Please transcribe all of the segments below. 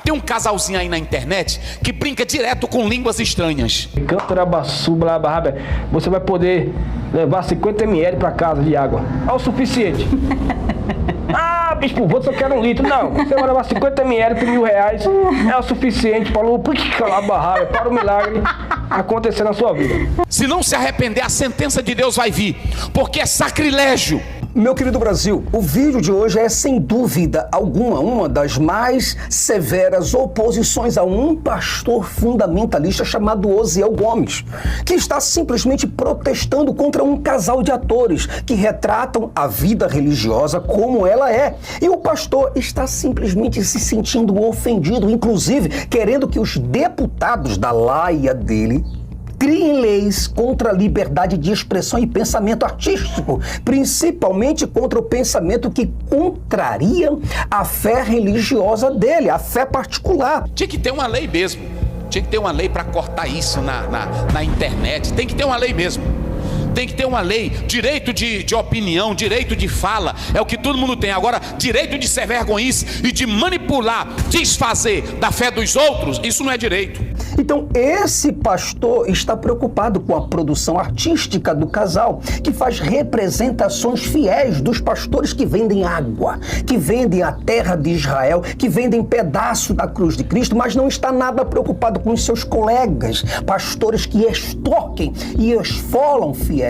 Tem um casalzinho aí na internet que brinca direto com línguas estranhas. Você vai poder levar 50 ml para casa de água. É o suficiente. Ah, bispo, você só quer 1 litro. Não, você vai levar 50 ml por R$1.000. É o suficiente para o milagre acontecer na sua vida. Se não se arrepender, a sentença de Deus vai vir, porque é sacrilégio. Meu querido Brasil, o vídeo de hoje é sem dúvida alguma uma das mais severas oposições a um pastor fundamentalista chamado Osiel Gomes, que está simplesmente protestando contra um casal de atores que retratam a vida religiosa como ela é. E o pastor está simplesmente se sentindo ofendido, inclusive querendo que os deputados da laia dele criem leis contra a liberdade de expressão e pensamento artístico, principalmente contra o pensamento que contraria a fé religiosa dele, a fé particular. Tinha que ter uma lei mesmo. Tinha que ter uma lei para cortar isso na internet. Tem que ter uma lei mesmo. Tem que ter uma lei, direito de opinião, direito de fala, é o que todo mundo tem. Agora, direito de ser vergonhice e de manipular, desfazer da fé dos outros, isso não é direito. Então, esse pastor está preocupado com a produção artística do casal, que faz representações fiéis dos pastores que vendem água, que vendem a terra de Israel, que vendem pedaço da cruz de Cristo, mas não está nada preocupado com os seus colegas, pastores que extorquem e esfolam fiéis,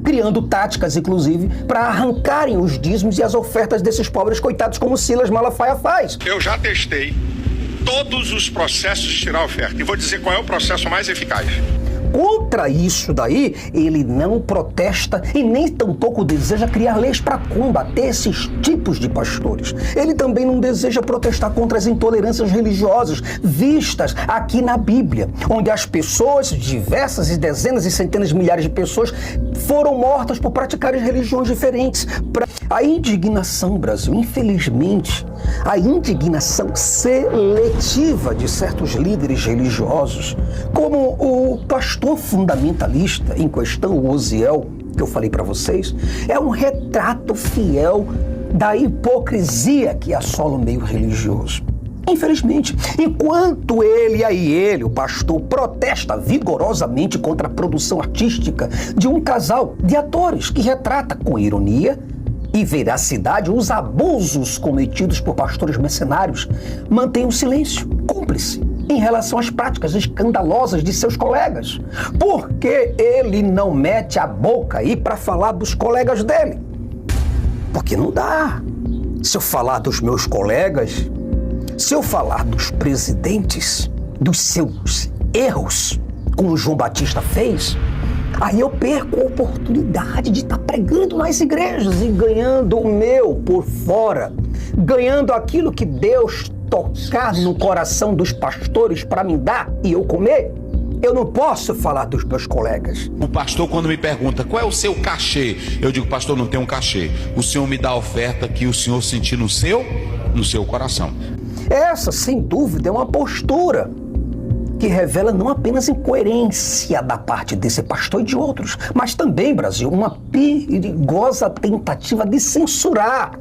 criando táticas, inclusive, para arrancarem os dízimos e as ofertas desses pobres coitados, como Silas Malafaia faz. Eu já testei todos os processos de tirar a oferta e vou dizer qual é o processo mais eficaz. Contra isso daí, ele não protesta e nem tampouco deseja criar leis para combater esses tipos de pastores. Ele também não deseja protestar contra as intolerâncias religiosas vistas aqui na Bíblia, onde as pessoas, diversas e dezenas e centenas de milhares de pessoas, foram mortas por praticarem religiões diferentes. A indignação, Brasil, infelizmente, a indignação seletiva de certos líderes religiosos, como o pastor fundamentalista em questão, o Osiel, que eu falei para vocês, é um retrato fiel da hipocrisia que assola o meio religioso. Infelizmente, enquanto ele, o pastor, protesta vigorosamente contra a produção artística de um casal de atores que retrata com ironia e veracidade os abusos cometidos por pastores mercenários, mantém o silêncio cúmplice em relação às práticas escandalosas de seus colegas. Porque ele não mete a boca aí para falar dos colegas dele? Porque não dá. Se eu falar dos meus colegas, se eu falar dos presidentes, dos seus erros, como o João Batista fez, aí eu perco a oportunidade de estar pregando nas igrejas e ganhando o meu por fora, ganhando aquilo que Deus tocar no coração dos pastores para me dar e eu comer. Eu não posso falar dos meus colegas. O pastor, quando me pergunta qual é o seu cachê, eu digo, pastor, não tem um cachê. O senhor me dá a oferta que o senhor sentir no seu coração. Essa, sem dúvida, é uma postura que revela não apenas incoerência da parte desse pastor e de outros, mas também, Brasil, uma perigosa tentativa de censurar.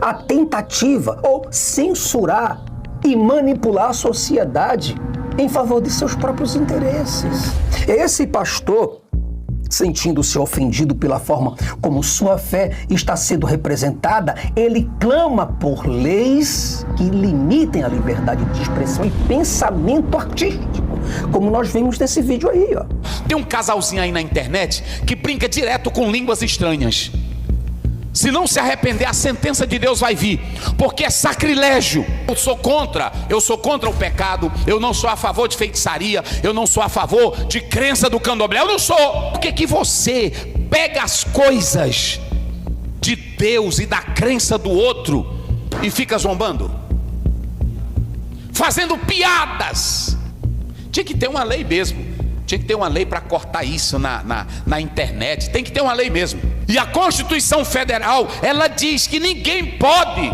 A tentativa ou censurar e manipular a sociedade em favor de seus próprios interesses. Esse pastor, sentindo-se ofendido pela forma como sua fé está sendo representada, ele clama por leis que limitem a liberdade de expressão e pensamento artístico, como nós vimos nesse vídeo aí, ó. Tem um casalzinho aí na internet que brinca direto com línguas estranhas. Se não se arrepender, a sentença de Deus vai vir, porque é sacrilégio. Eu sou contra o pecado, eu não sou a favor de feitiçaria, eu não sou a favor de crença do candomblé, eu não sou. Por que você pega as coisas de Deus e da crença do outro e fica zombando? Fazendo piadas. Tinha que ter uma lei mesmo. Tinha que ter uma lei para cortar isso na internet. Tem que ter uma lei mesmo. E a Constituição Federal, ela diz que ninguém pode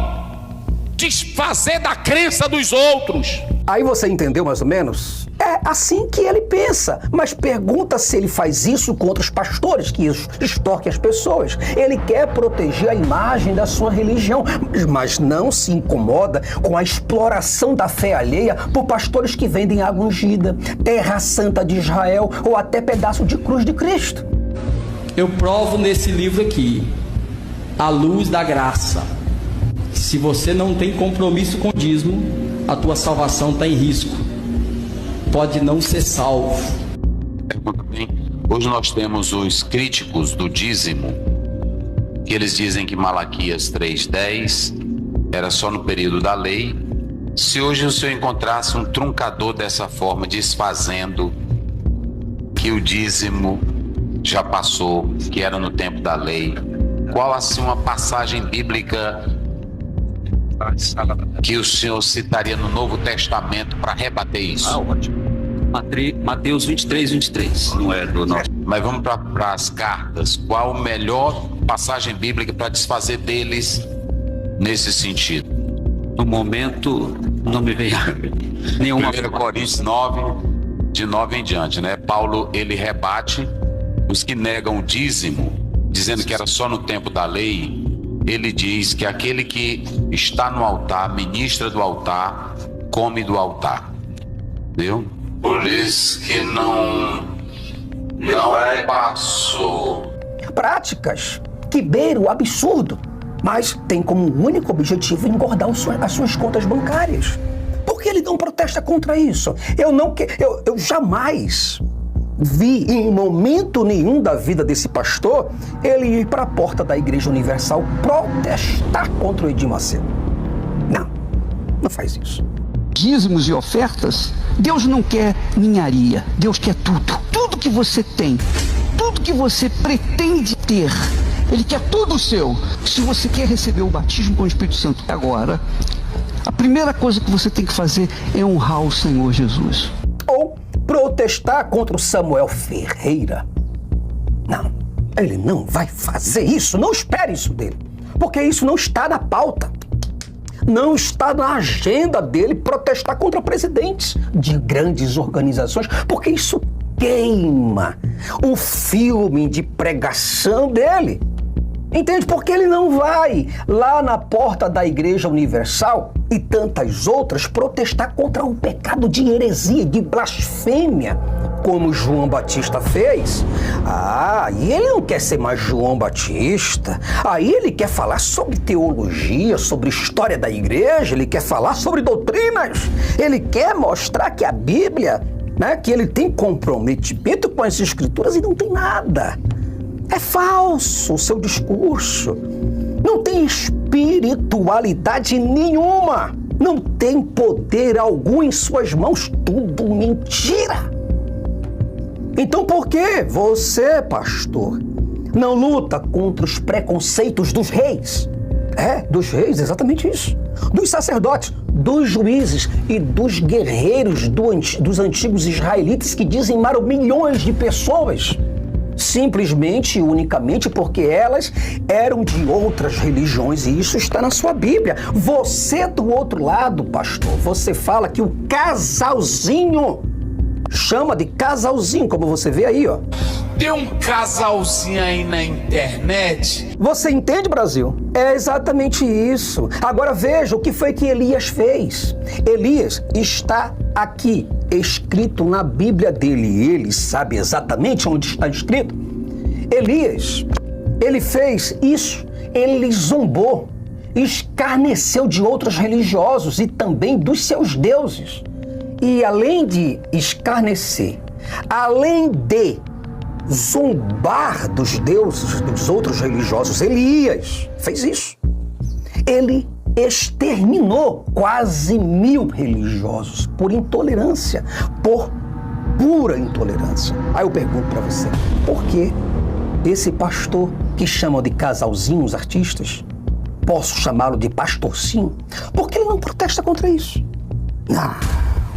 desfazer da crença dos outros. Aí você entendeu mais ou menos? assim que ele pensa. Mas pergunta se ele faz isso contra os pastores que extorquem as pessoas. Ele quer proteger a imagem da sua religião, mas não se incomoda com a exploração da fé alheia por pastores que vendem água ungida, terra santa de Israel ou até pedaço de cruz de Cristo. Eu provo nesse livro aqui, a luz da graça. Se você não tem compromisso com o dízimo, a tua salvação está em risco. Pode não ser salvo. Muito bem. Hoje nós temos os críticos do dízimo, que eles dizem que Malaquias 3:10 era só no período da lei. Se hoje o senhor encontrasse um truncador dessa forma, desfazendo que o dízimo já passou, que era no tempo da lei, qual assim uma passagem bíblica que o senhor citaria no Novo Testamento para rebater isso? Ótimo. Mateus 23. Não é do nosso. Mas vamos para as cartas. Qual a melhor passagem bíblica para desfazer deles nesse sentido? No momento, não me veio nenhuma. 1 Coríntios 9, de 9 em diante, né? Paulo, ele rebate os que negam o dízimo, dizendo que era só no tempo da lei. Ele diz que aquele que está no altar, ministra do altar, come do altar. Viu? Por isso que não é passo. Práticas que beiram o absurdo, mas tem como único objetivo engordar as suas contas bancárias. Por que ele não protesta contra isso? Eu jamais vi em momento nenhum da vida desse pastor ele ir para a porta da Igreja Universal protestar contra o Edir Macedo. Não faz isso. Dízimos e ofertas, Deus não quer ninharia, Deus quer tudo. Tudo que você tem, tudo que você pretende ter, Ele quer tudo seu. Se você quer receber o batismo com o Espírito Santo agora, a primeira coisa que você tem que fazer é honrar o Senhor Jesus. Ou protestar contra o Samuel Ferreira. Não, ele não vai fazer isso, não espere isso dele, porque isso não está na pauta. Não está na agenda dele protestar contra presidentes de grandes organizações, porque isso queima o filme de pregação dele. Entende? Porque ele não vai lá na porta da Igreja Universal e tantas outras protestar contra o pecado de heresia, de blasfêmia, como João Batista fez. E ele não quer ser mais João Batista. Aí ele quer falar sobre teologia, sobre história da igreja, ele quer falar sobre doutrinas. Ele quer mostrar que a Bíblia, que ele tem comprometimento com as Escrituras e não tem nada. É falso o seu discurso. Não tem espiritualidade nenhuma. Não tem poder algum em suas mãos. Tudo mentira. Então por que você, pastor, não luta contra os preconceitos dos reis? Dos reis, exatamente isso. Dos sacerdotes, dos juízes e dos guerreiros dos antigos israelitas que dizimaram milhões de pessoas. Simplesmente e unicamente porque elas eram de outras religiões, e isso está na sua Bíblia. Você do outro lado, pastor, você fala que o casalzinho chama de casalzinho, como você vê aí, ó. Tem um casalzinho aí na internet. Você entende, Brasil? É exatamente isso. Agora veja o que foi que Elias fez. Elias está aqui, escrito na Bíblia dele. Ele sabe exatamente onde está escrito. Elias, ele fez isso. Ele zombou, escarneceu de outros religiosos e também dos seus deuses. E além de escarnecer, além de zombar dos deuses dos outros religiosos, Elias fez isso. Ele exterminou quase 1000 religiosos por intolerância, por pura intolerância. Aí eu pergunto para você, por que esse pastor que chamam de casalzinho os artistas, posso chamá-lo de pastorcinho, por que ele não protesta contra isso?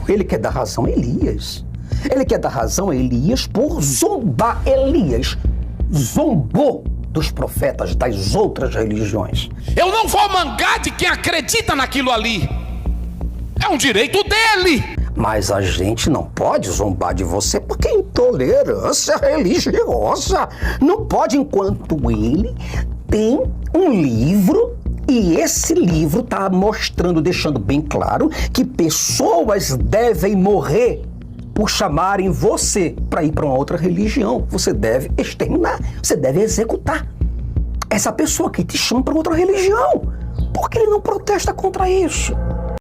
Ele quer dar razão a Elias. Ele quer dar razão a Elias por zombar. Elias zombou dos profetas das outras religiões. Eu não vou mangar de quem acredita naquilo ali. É um direito dele. Mas a gente não pode zombar de você porque é intolerância religiosa. Não pode, enquanto ele tem um livro e esse livro está mostrando, deixando bem claro que pessoas devem morrer por chamarem você para ir para uma outra religião. Você deve exterminar, você deve executar essa pessoa que te chama para outra religião. Por que ele não protesta contra isso?